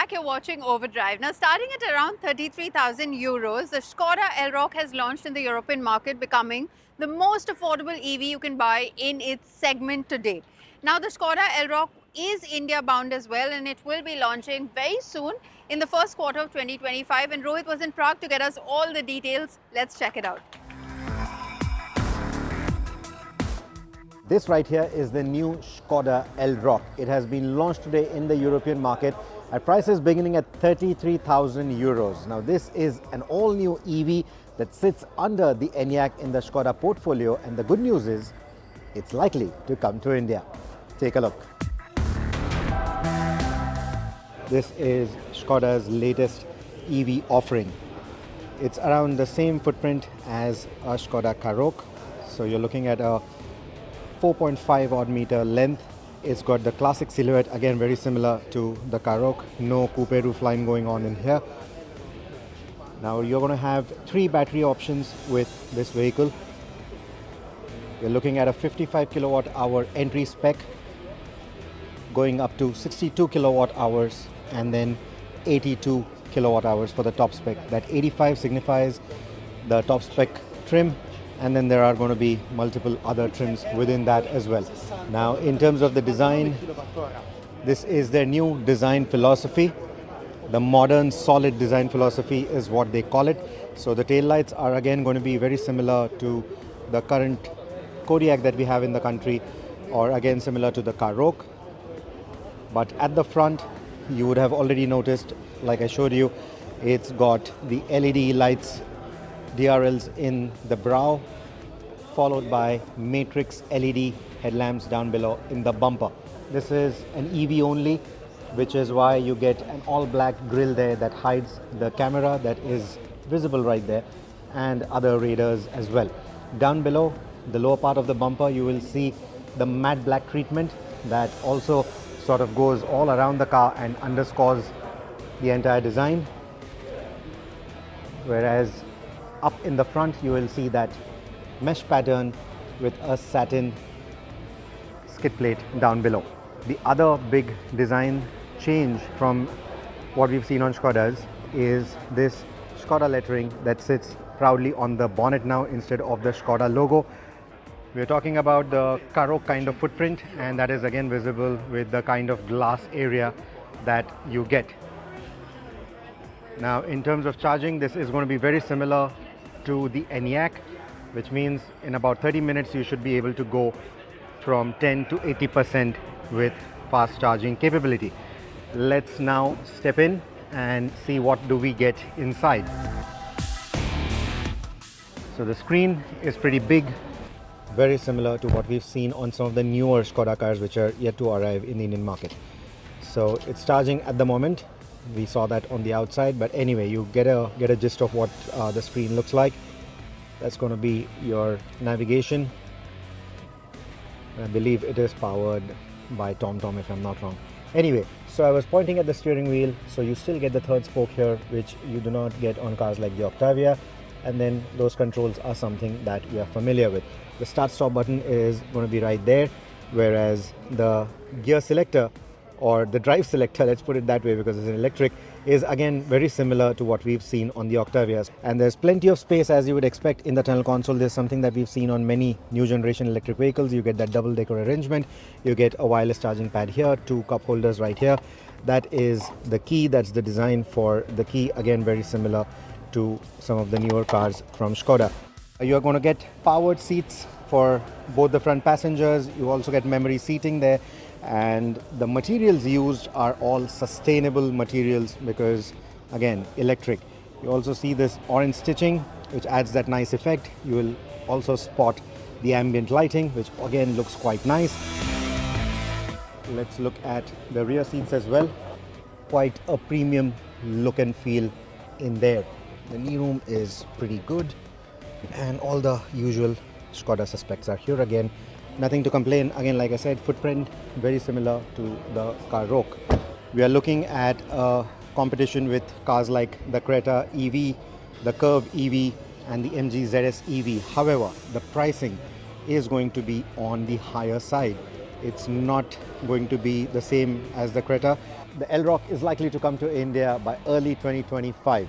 back. You're watching Overdrive. Now, starting at around 33,000 euros, the Skoda Elroq has launched in the European market, becoming the most affordable EV you can buy in its segment today. Now, the Skoda Elroq is India bound as well, and it will be launching very soon in the first quarter of 2025. And Rohit was in Prague to get us all the details. Let's check it out. This right here is the new Skoda Elroq. It has been launched today in the European market at prices beginning at 33,000 euros. Now this is an all-new EV that sits under the Enyaq in the Skoda portfolio, and the good news is it's likely to come to India. Take a look. This is Skoda's latest EV offering. It's around the same footprint as a Skoda Karoq. So you're looking at a 4.5 odd meter length. It's got the classic silhouette, again very similar to the Karoq. No coupe roof line going on in here. Now you're going to have 3 battery options with this vehicle. You're looking at a 55 kilowatt hour entry spec, going up to 62 kilowatt hours, and then 82 kilowatt hours for the top spec. That 85 signifies the top spec trim, and then there are going to be multiple other trims within that as well. Now in terms of the design, this is their new design philosophy. The modern solid design philosophy is what they call it. So the tail lights are again going to be very similar to the current Kodiaq that we have in the country, or again similar to the Karoq. But at the front, you would have already noticed, like I showed you, it's got the LED lights, DRLs in the brow, followed by matrix LED headlamps down below in the bumper. This is an EV only, which is why you get an all black grille there that hides the camera that is visible right there, and other radars as well. Down below, the lower part of the bumper, you will see the matte black treatment that also sort of goes all around the car and underscores the entire design. Whereas up in the front, you will see that mesh pattern with a satin skid plate down below. The other big design change from what we've seen on Skodas is this Skoda lettering that sits proudly on the bonnet now instead of the Skoda logo. We're talking about the Karoq kind of footprint, and that is again visible with the kind of glass area that you get. Now in terms of charging, this is going to be very similar to the Enyaq, which means in about 30 minutes you should be able to go from 10 to 80% with fast charging capability. Let's now step in and see what do we get inside. So the screen is pretty big, very similar to what we've seen on some of the newer Skoda cars which are yet to arrive in the Indian market. So it's charging at the moment. We saw that on the outside, but anyway, you get a gist of what the screen looks like. That's going to be your navigation. I believe it is powered by TomTom, if I'm not wrong. Anyway, so I was pointing at the steering wheel, so you still get the third spoke here, which you do not get on cars like the Octavia, and then those controls are something that we are familiar with. The start-stop button is going to be right there, whereas the gear selector, or the drive selector, let's put it that way because it's an electric, is again very similar to what we've seen on the Octavias. And there's plenty of space, as you would expect, in the tunnel console. There's something that we've seen on many new generation electric vehicles. You get that double decker arrangement, you get a wireless charging pad here, 2 cup holders right here. That is the key, that's the design for the key, again very similar to some of the newer cars from Skoda. You're going to get powered seats for both the front passengers. You also get memory seating there, and the materials used are all sustainable materials because, again, electric. You also see this orange stitching, which adds that nice effect. You will also spot the ambient lighting, which again looks quite nice. Let's look at the rear seats as well. Quite a premium look and feel in there. The knee room is pretty good, and all the usual Skoda suspects are here again. Nothing to complain. Again, like I said, footprint very similar to the Karoq. We are looking at a competition with cars like the Creta EV, the Curve EV, and the MG ZS EV. However, the pricing is going to be on the higher side. It's not going to be the same as the Creta. The Elroq is likely to come to India by early 2025.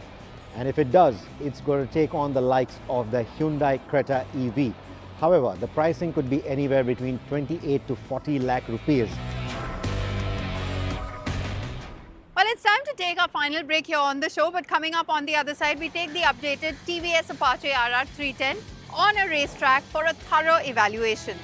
And if it does, it's going to take on the likes of the Hyundai Creta EV. However, the pricing could be anywhere between 28 to 40 lakh rupees. Well, it's time to take our final break here on the show, but coming up on the other side, we take the updated TVS Apache RR 310 on a racetrack for a thorough evaluation.